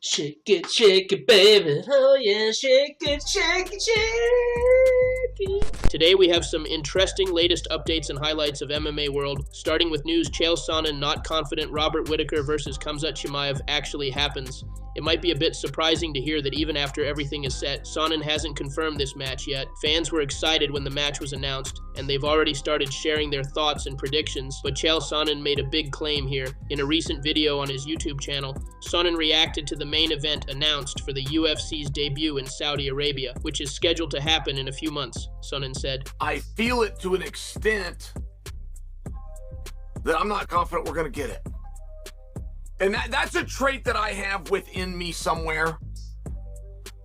Shake it, baby. Oh yeah, shake it, shake it, shake it. Today we have some interesting latest updates and highlights of MMA world, starting with news Chael Sonnen not confident Robert Whittaker versus Khamzat Chimaev actually happens. It might be a bit surprising to hear that even after everything is set, Sonnen hasn't confirmed this match yet. Fans were excited when the match was announced, and they've already started sharing their thoughts and predictions, but Chael Sonnen made a big claim here. In a recent video on his YouTube channel, Sonnen reacted to the main event announced for the UFC's debut in Saudi Arabia, which is scheduled to happen in a few months. Sonnen said, I feel it to an extent that I'm not confident we're going to get it. And that's a trait that I have within me somewhere.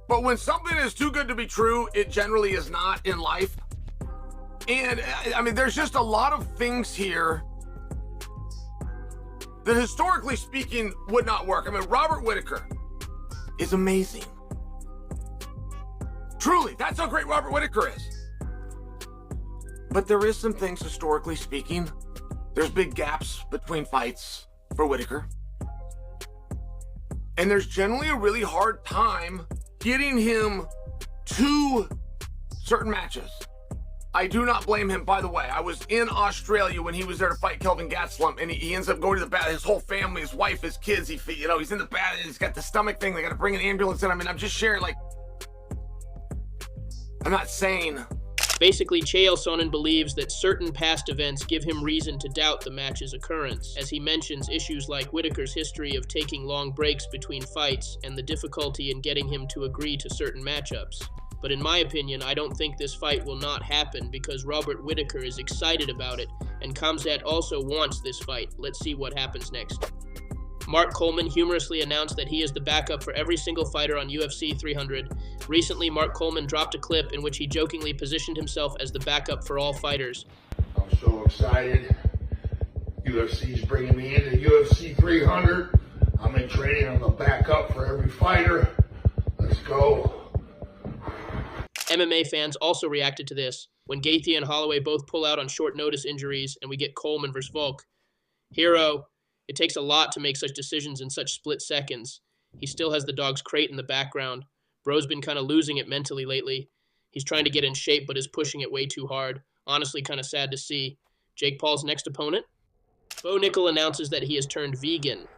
But when something is too good to be true, it generally is not in life. And I mean, there's just a lot of things here that historically speaking would not work. I mean, Robert Whittaker is amazing. Truly, that's how great Robert Whittaker is. But there is some things historically speaking. There's big gaps between fights for Whittaker. And there's generally a really hard time getting him to certain matches. I do not blame him, by the way. I was in Australia when he was there to fight Kelvin Gastelum, and he ends up going to the bath. His whole family, his wife, his kids, he's in the bath, he's got the stomach thing. They got to bring an ambulance in. I mean, I'm just sharing, like, I'm not saying. Basically, Chael Sonnen believes that certain past events give him reason to doubt the match's occurrence, as he mentions issues like Whittaker's history of taking long breaks between fights and the difficulty in getting him to agree to certain matchups. But in my opinion, I don't think this fight will not happen because Robert Whittaker is excited about it, and Khamzat also wants this fight. Let's see what happens next. Mark Coleman humorously announced that he is the backup for every single fighter on UFC 300. Recently, Mark Coleman dropped a clip in which he jokingly positioned himself as the backup for all fighters. I'm so excited. UFC's bringing me into UFC 300. I'm in training. I'm the backup for every fighter. Let's go. MMA fans also reacted to this when Gaethje and Holloway both pull out on short notice injuries and we get Coleman versus Volk. Hero. It takes a lot to make such decisions in such split seconds. He still has the dog's crate in the background. Bro's been kind of losing it mentally lately. He's trying to get in shape but is pushing it way too hard. Honestly, kind of sad to see. Jake Paul's next opponent? Bo Nickal announces that he has turned vegan.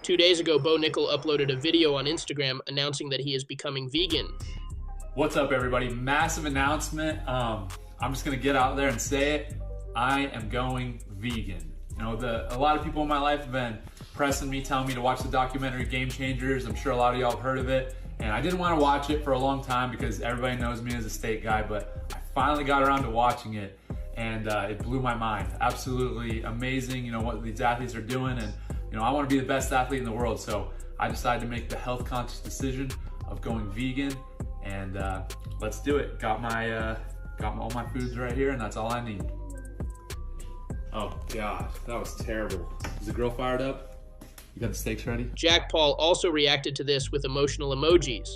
2 days ago, Bo Nickal uploaded a video on Instagram announcing that he is becoming vegan. What's up, everybody? Massive announcement. I'm just going to get out there and say it. I am going vegan. You know, a lot of people in my life have been pressing me, telling me to watch the documentary Game Changers. I'm sure a lot of y'all have heard of it. And I didn't want to watch it for a long time because everybody knows me as a steak guy, but I finally got around to watching it, and it blew my mind. Absolutely amazing, you know, what these athletes are doing. And, you know, I want to be the best athlete in the world. So I decided to make the health conscious decision of going vegan, and let's do it. Got all my foods right here, and that's all I need. Oh God, that was terrible. Is the grill fired up? You got the steaks ready? Jack Paul also reacted to this with emotional emojis.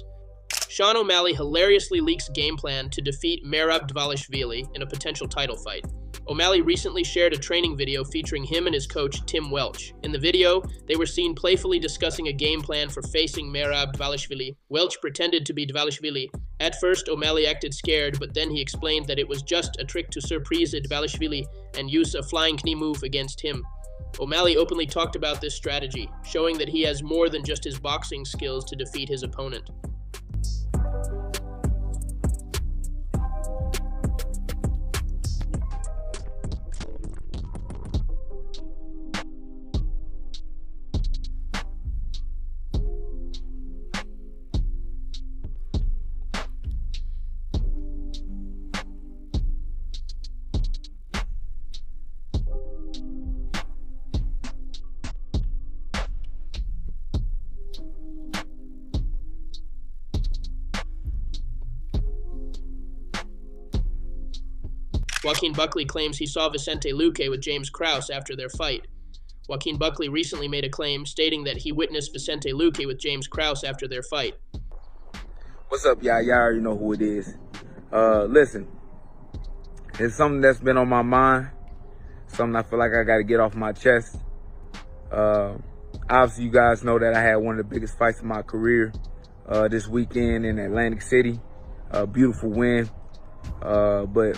Sean O'Malley hilariously leaks game plan to defeat Merab Dvalishvili in a potential title fight. O'Malley recently shared a training video featuring him and his coach, Tim Welch. In the video, they were seen playfully discussing a game plan for facing Merab Dvalishvili. Welch pretended to be Dvalishvili. At first, O'Malley acted scared, but then he explained that it was just a trick to surprise Dvalishvili and use a flying knee move against him. O'Malley openly talked about this strategy, showing that he has more than just his boxing skills to defeat his opponent. Joaquin Buckley claims he saw Vicente Luque with James Krause after their fight. Joaquin Buckley recently made a claim stating that he witnessed Vicente Luque with James Krause after their fight. What's up, y'all? Y'all already know who it is. Listen, it's something that's been on my mind, something I feel like I got to get off my chest. obviously you guys know that I had one of the biggest fights of my career this weekend in Atlantic City. A beautiful win. But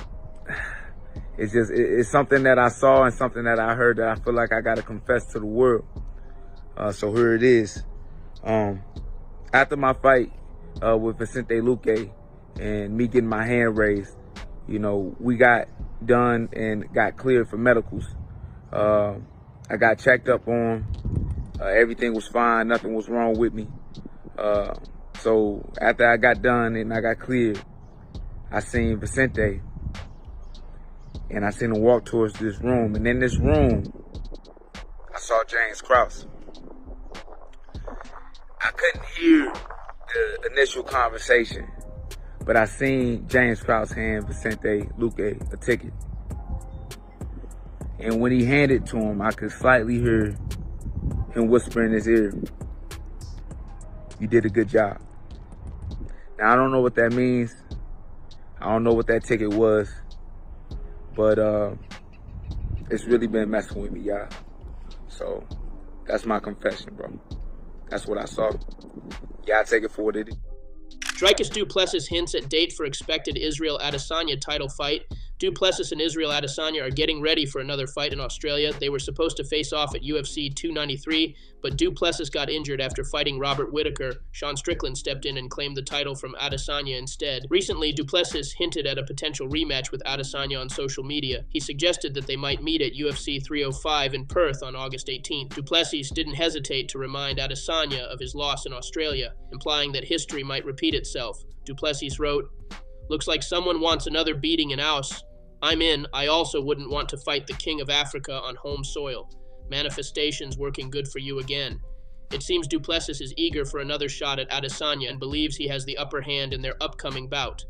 it's something that I saw and something that I heard that I feel like I got to confess to the world. So here it is. After my fight with Vicente Luque and me getting my hand raised, you know, we got done and got cleared for medicals. I got checked up on. Everything was fine. Nothing was wrong with me. So after I got done and I got cleared, I seen Vicente and I seen him walk towards this room. And in this room, I saw James Krause. I couldn't hear the initial conversation, but I seen James Krause hand Vicente Luque a ticket. And when he handed it to him, I could slightly hear him whisper in his ear, "You did a good job." Now, I don't know what that means. I don't know what that ticket was, but it's really been messing with me, y'all. So that's my confession, bro. That's what I saw. Y'all take it for what it is. Dricus du Plessis hints at date for expected Israel-Adesanya title fight. Du Plessis and Israel Adesanya are getting ready for another fight in Australia. They were supposed to face off at UFC 293, but Du Plessis got injured after fighting Robert Whittaker. Sean Strickland stepped in and claimed the title from Adesanya instead. Recently, Du Plessis hinted at a potential rematch with Adesanya on social media. He suggested that they might meet at UFC 305 in Perth on August 18th. Du Plessis didn't hesitate to remind Adesanya of his loss in Australia, implying that history might repeat itself. Du Plessis wrote, "Looks like someone wants another beating in Aus. I'm in. I also wouldn't want to fight the King of Africa on home soil. Manifestation's working good for you again." It seems Du Plessis is eager for another shot at Adesanya and believes he has the upper hand in their upcoming bout.